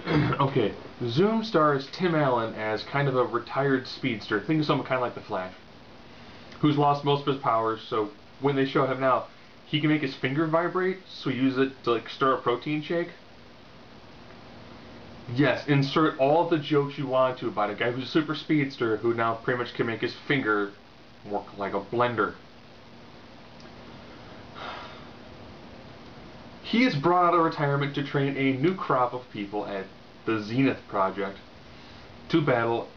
Okay, Zoom stars Tim Allen as kind of a retired speedster. Think of someone kind of like the Flash, who's lost most of his powers. So when they show him now, he can make his finger vibrate. So he uses it to like stir a protein shake. Yes, insert all the jokes you want to about a guy who's a super speedster who now pretty much can make his finger work like a blender. He is brought out of retirement to train a new crop of people at the Zenith Project to battle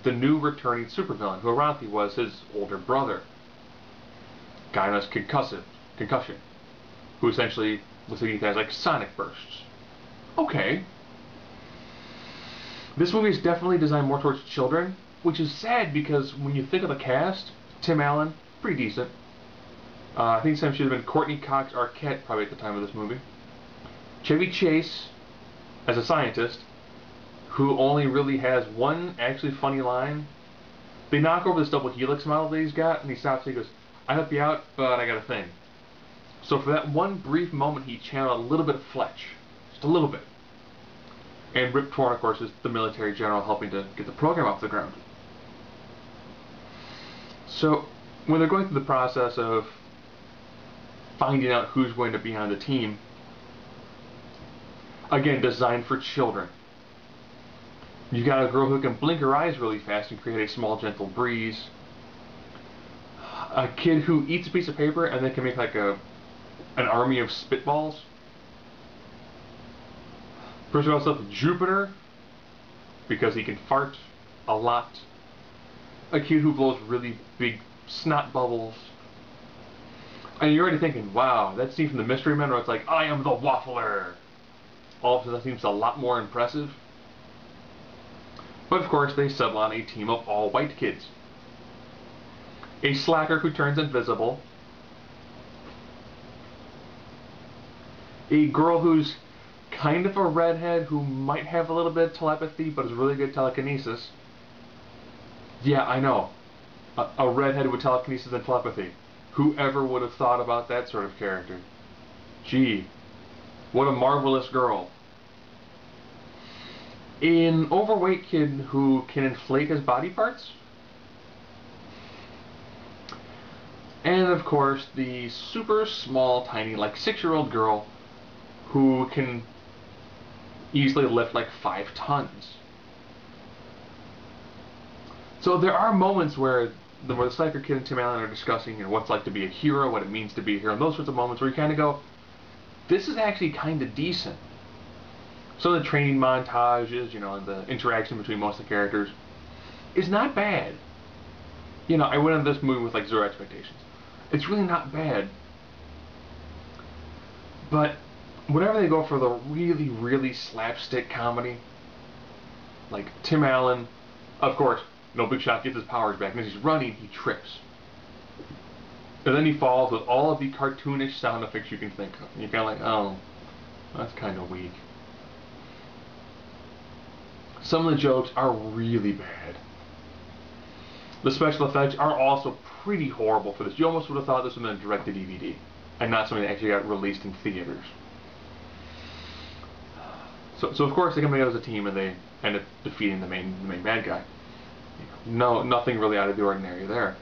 the new returning supervillain, who ironically was his older brother, guy known as Concussion, who essentially was thinking as like sonic bursts. Okay. This movie is definitely designed more towards children, which is sad because when you think of the cast, Tim Allen, pretty decent. I think some should have been Courtney Cox Arquette probably at the time of this movie. Chevy Chase as a scientist, who only really has one actually funny line. They knock over this double helix model that he's got, and he stops and he goes, "I help you out, but I got a thing." So for that one brief moment, he channeled a little bit of Fletch. Just a little bit. And Rip Torn, of course, is the military general helping to get the program off the ground. So when they're going through the process of finding out who's going to be on the team, again, designed for children. You got a girl who can blink her eyes really fast and create a small, gentle breeze. A kid who eats a piece of paper and then can make like an army of spitballs. Person who also Jupiter, because he can fart a lot. A kid who blows really big snot bubbles. And you're already thinking, wow, that scene from the Mystery Men where it's like, "I am the Waffler." All of a sudden that seems a lot more impressive. But of course they settle on a team of all white kids. A slacker who turns invisible. A girl who's kind of a redhead who might have a little bit of telepathy but is really good telekinesis. Yeah, I know. A redhead with telekinesis and telepathy. Whoever would have thought about that sort of character? Gee, what a marvelous girl. An overweight kid who can inflate his body parts. And of course, the super small, tiny, like 6-year-old girl who can easily lift like 5 tons. So there are moments where the Slacker Kid and Tim Allen are discussing what's like to be a hero, what it means to be a hero, and those sorts of moments where you kind of go, this is actually kind of decent. So the training montages, and the interaction between most of the characters is not bad. I went into this movie with like 0 expectations. It's really not bad. But whenever they go for the really, really slapstick comedy, like Tim Allen, of course, no Big Shot gets his powers back, and as he's running, he trips. And then he falls with all of the cartoonish sound effects you can think of. And you're kind of like, oh, that's kind of weak. Some of the jokes are really bad. The special effects are also pretty horrible for this. You almost would have thought this would have been a direct-to-DVD, and not something that actually got released in theaters. So of course they come together as a team, and they end up defeating the main bad guy. No, nothing really out of the ordinary there.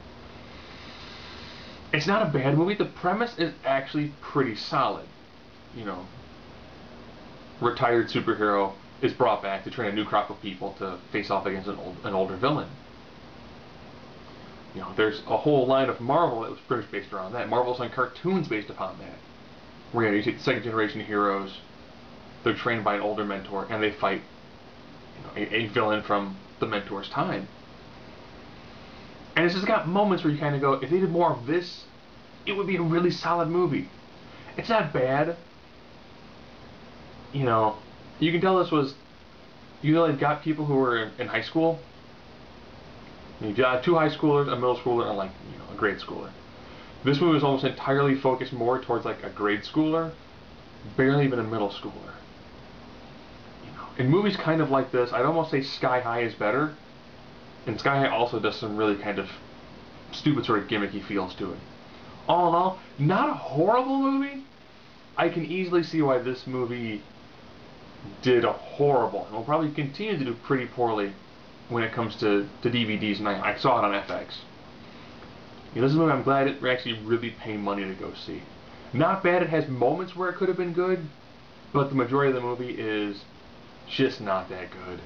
It's not a bad movie. The premise is actually pretty solid. Retired superhero is brought back to train a new crop of people to face off against an older villain. There's a whole line of Marvel that was pretty much based around that. Marvel's on cartoons based upon that. Where you take the second generation heroes, they're trained by an older mentor, and they fight a villain from the mentor's time. And it's just got moments where you kind of go, if they did more of this, it would be a really solid movie. It's not bad. You can tell this was, they've got people who were in high school. You've got 2 high schoolers, a middle schooler, and like, a grade schooler. This movie was almost entirely focused more towards like a grade schooler, barely even a middle schooler. In movies kind of like this, I'd almost say Sky High is better. And Sky High also does some really kind of stupid sort of gimmicky feels to it. All in all, not a horrible movie. I can easily see why this movie did horrible, and will probably continue to do pretty poorly when it comes to DVDs, and I saw it on FX. This is a movie I'm glad we're actually really paying money to go see. Not bad, it has moments where it could have been good, but the majority of the movie is just not that good.